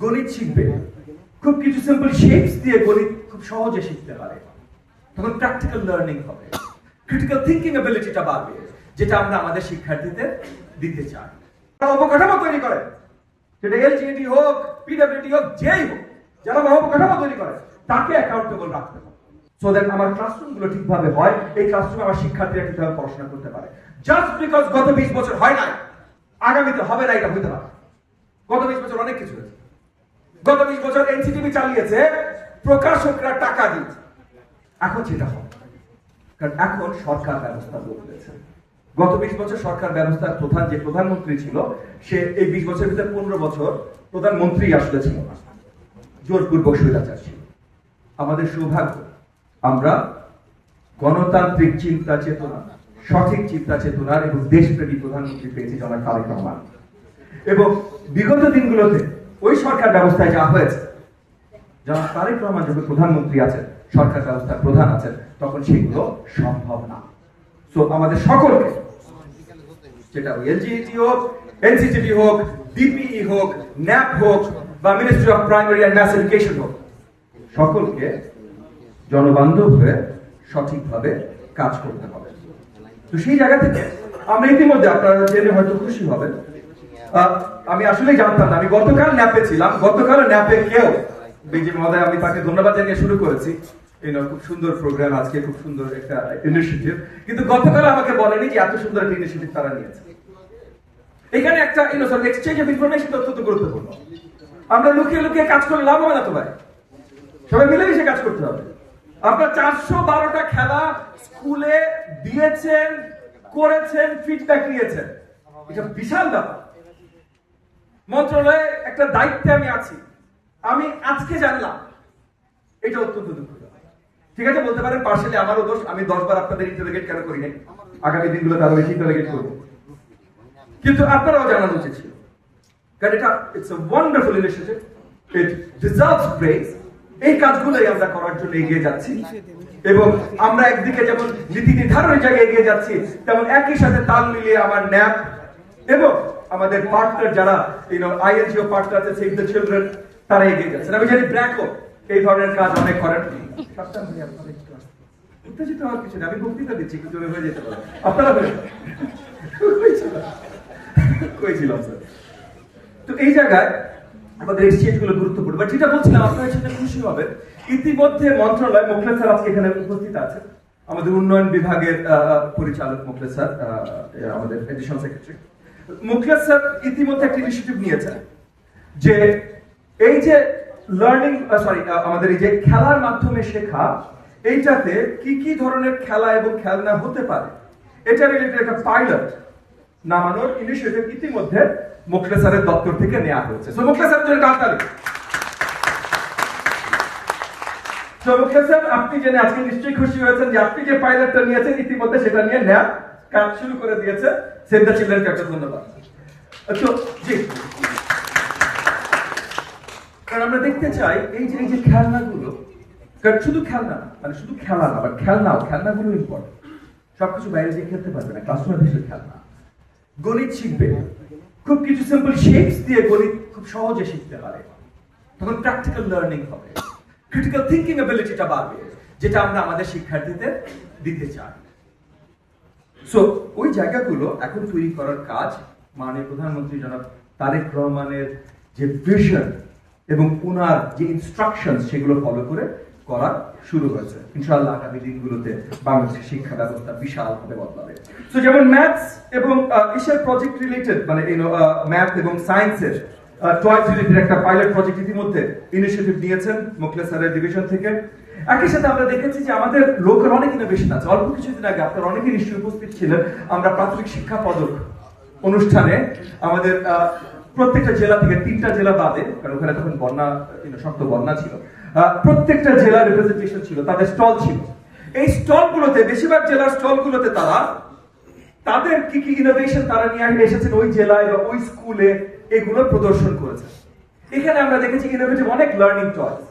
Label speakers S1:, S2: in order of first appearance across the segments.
S1: গণিত শিখবে, খুব কিছু সিম্পল শেপস দিয়ে গণিত খুব সহজে শিখতে পারে, তখন প্র্যাকটিক্যাল লার্নিং হবে, ক্রিটিক্যাল থিঙ্কিং অ্যাবিলিটিটা বাড়বে, যেটা আমরা আমাদের শিক্ষার্থীদের দিতে চাই। অবকাঠামো তৈরি করে, সেটা এলজিইডি হোক, পিডব্লিউডি হোক, যেই হোক, যারা অবকাঠামো তৈরি করে তাকে অ্যাকাউন্টেবল রাখতে হবে, সো দ্যাট আমার ক্লাসরুম গুলো ঠিকভাবে হয়, এই ক্লাসরুমে আমার শিক্ষার্থীরা ঠিকভাবে পড়াশোনা করতে পারে। জাস্ট বিকজ গত 20 বছর হয় নাই, আগামীতে হবে না এটা হইতে পারে। গত 20 বছর অনেক কিছু হয়েছে। গত 20 বছর এনসিটিভি চালিয়েছে, প্রকাশকরা টাকা দিয়েছে, এখন সেটা হবে, কারণ এখন সরকার ব্যবস্থা বদলেছে। গত 20 বছর সরকার ব্যবস্থার প্রধান যে প্রধানমন্ত্রী ছিল, সে এই 20 বছরের ভিতরে 15 বছর প্রধানমন্ত্রী আসলে ছিল না, জোরপূর্বক স্বৈরাচার ছিল। আমাদের সৌভাগ্য, আমরা গণতান্ত্রিক চিন্তা চেতনা, সঠিক চিন্তা চেতনার এবং দেশপ্রেমী প্রধানমন্ত্রী পেয়েছি জনাব তারেক রহমান। এবং বিগত দিনগুলোতে ওই সরকার ব্যবস্থায় যা হয়েছে, জনাব তারেক রহমান যখন প্রধানমন্ত্রী আছেন, সরকার ব্যবস্থার প্রধান আছেন, তখন সেগুলো সম্ভব না। সো আমাদের সকলকে, যেটা এলজিইটি হোক, এনসিটিভি হোক, ডিপিই হোক, ন্যাপ হোক, বা ministry of primary and mass education হোক, সকলকে জনবান্ধব হয়ে সঠিকভাবে কাজ করতে হবে। তো সেই জায়গা থেকে আমরা ইতিমধ্যে, আপনারা জেনে হয়তো খুশি হবেন, আমি আসলেই জানতাম না, আমি গতকাল ন্যাপে ছিলাম, গতকাল ন্যাপে কেউ বিজি মহোদয়, আমি তাকে ধন্যবাদ জানিয়ে শুরু করেছি, খুব সুন্দর প্রোগ্রাম, আজকে খুব সুন্দর একটা ইনিশিয়েটিভ, কিন্তু গতকাল আমাকে বলেনি যে এত সুন্দর একটা ইনিশিয়েটিভ তারা নিয়েছে। এখানে একটা এক্সচেঞ্জ অফ ইনফরমেশন অত্যন্ত গুরুত্বপূর্ণ। আমরা লুকিয়ে লুকিয়ে কাজ করলে লাভ হবে না তো ভাই, সবাই মিলেমিশে কাজ করতে হবে। আপনার 412টা খেলা স্কুলে দিয়েছেন, করেছেন, ফিডব্যাক নিয়েছেন, এটা বিশাল ব্যাপার। মন্ত্রণালয়ে একটা দায়িত্বে আমি আছি, আমি আজকে জানলাম, এটা অত্যন্ত দুঃখজনক। ঠিক আছে, বলতে পারেন পার্সেলি আমারও দোষ, আমি 10 বার আপনাদের ইন্টারোগেট কেন করি নাই, আগামী দিনগুলোতে আরো বেশি ইন্টারোগেট করবো, কিন্তু আপনারাও জানানো উচিত ছিল, কারণ এটা it's a wonderful initiative, it deserves praise. এই কাজগুলোই আমরা করার জন্য এগিয়ে যাচ্ছি, এবং আমরা একদিকে যেমন নীতি নির্ধারণের জায়গায় এগিয়ে যাচ্ছি, তেমন একই সাথে তাল মিলিয়ে আমার ন্যাপ এবং আমাদের পার্টনার যারা আইএনজিও পার্টনার আছে, সেভ দ্য চিলড্রেন, তারা এগিয়ে যাচ্ছেন। আমি জানি ব্র্যাকও এই ধরনের কাজ অনেক করেন। উত্তেজিত হওয়ার কিছু না, আমি বক্তৃতা দিচ্ছি, একটু জোরে হয়ে যেতে পারে, আপনারা কইছিলাম স্যার। তো এই জায়গায় আমাদের এক্সচেঞ্জ গুলো গুরুত্বপূর্ণ। বাট যেটা বলছিলাম, আপনারা সেটা খুশি হবেন, ইতিমধ্যে মন্ত্রণালয়, মোখলেস স্যার আজকে এখানে উপস্থিত আছেন, আমাদের উন্নয়ন বিভাগের পরিচালক মোখলেস স্যার, আমাদের এডিশনাল সেক্রেটারি মোখলেস স্যার ইতিমধ্যে একটা ইনিশিয়েটিভ নিয়েছেন, যে এই যে লার্নিং, আমাদের এই যে খেলার মাধ্যমে শেখা, এইটাতে কি কি ধরনের খেলা এবং খেলনা হতে পারে, এটা রিলেটেড একটা পাইলট নামানোর ইনিশিয়েটিভ ইতিমধ্যে মোখলেস স্যারের দপ্তর থেকে নেওয়া হয়েছে। সো মোখলেস স্যারের জন্য কাজতালি। সো মোখলেস স্যার, আপনি জেনে আজকে নিশ্চয়ই খুশি হয়েছেন যে আপনি যে পাইলটটা নিয়েছেন, ইতিমধ্যে সেটা নিয়ে নেওয়া কাজ শুরু করে দিয়েছে। সেভ দ্য চিলড্রেনকে একটা ধন্যবাদ। তো জি, কারণ আমরা দেখতে চাই এই যে খেলনাগুলো, কারণ শুধু খেলনা না, মানে শুধু খেলা না, বাট খেলনাগুলো ইম্পর্টেন্ট। সবকিছু বাইরে যে খেলতে পারবে না, ক্লাসরুমের ভিতরে খেলনা। গণিত শিখবে, খুব কিছু সিম্পল শেপস দিয়ে গণিত খুব সহজে শিখতে পারে, তখন প্র্যাকটিক্যাল লার্নিং হবে, ক্রিটিক্যাল থিঙ্কিং অ্যাবিলিটিটা বাড়বে, যেটা আমরা আমাদের শিক্ষার্থীদের দিতে চাই। সো ওই জায়গাগুলো এখন তৈরি করার কাজ মাননীয় প্রধানমন্ত্রী জনাব তারেক রহমানের যে ভিশন এবং ওনার যে ইনস্ট্রাকশন, সেগুলো ফলো করে করা শুরু হয়েছে। ইনশাআল্লাহ আগামী দিনগুলোতে বাংলাদেশের শিক্ষা ব্যবস্থা বিশালভাবে বদলাবে। সো যেমন ম্যাথস এবং ইসের প্রজেক্ট রিলেটেড, মানে ম্যাথ এবং সায়েন্সের টয়েস রিলেটেড একটা পাইলট প্রজেক্ট ইতিমধ্যে ইনিশিয়েটিভ নিয়েছেন মোখলেস স্যারের ডিভিশন থেকে। একই সাথে আমরা দেখেছি যে আমাদের লোকাল অনেক ইনোভেশন আছে। অল্প কিছুদিন আগে আপনারা অনেকে নিশ্চয়ই উপস্থিত ছিলেন, আমরা প্রাথমিক শিক্ষা পদক অনুষ্ঠানে আমাদের প্রত্যেকটা জেলা থেকে, 3টা জেলা বাদে, কারণ ওখানে তখন বন্যা, শক্ত বন্যা ছিল, প্রত্যেকটা জেলার রিপ্রেজেন্টেশন ছিল, তাদের স্টল ছিল। এই স্টলগুলোতে, বেশিরভাগ জেলার স্টলগুলোতে তারা তাদের কি কি ইনোভেশন তারা নিয়ে এসেছেন ওই জেলায় বা ওই স্কুলে, এগুলো প্রদর্শন করেছে। এখানে আমরা দেখেছি ইনোভেটিভ অনেক লার্নিং টয়স,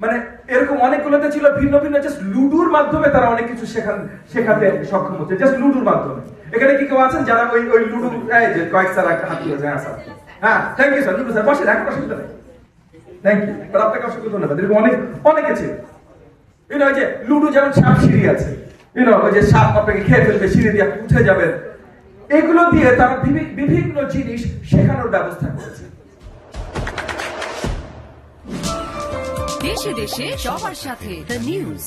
S1: মানে এরকম অনেকগুলোতে ছিল ভিন্ন ভিন্ন, জাস্ট লুডুর মাধ্যমে তারা অনেক কিছু শেখাতে সক্ষম হচ্ছে, জাস্ট লুডুর মাধ্যমে। এখানে কি কেউ আছেন যারা ওই লুডু, যে কয়েক স্যার একটা হাত তুলে যায়, হ্যাঁ, থ্যাংক ইউ স্যার, স্যার বসে রাখেন, অসুবিধা নেই। থ্যাংক ইউ, আর আপনাকে অসংখ্য ধন্যবাদ। এরকম অনেক আছে, ওই যে লুডো যেমন সাপ সিঁড়ি আছে, ওই যে সাপ আপনাকে খেয়ে ফেলবে, সিঁড়ি দিয়ে আপনি উঠে যাবেন, এগুলো দিয়ে তারা বিভিন্ন জিনিস শেখানোর ব্যবস্থা করেছে।
S2: দেশে দেশে সবার সাথে দ্য নিউজ।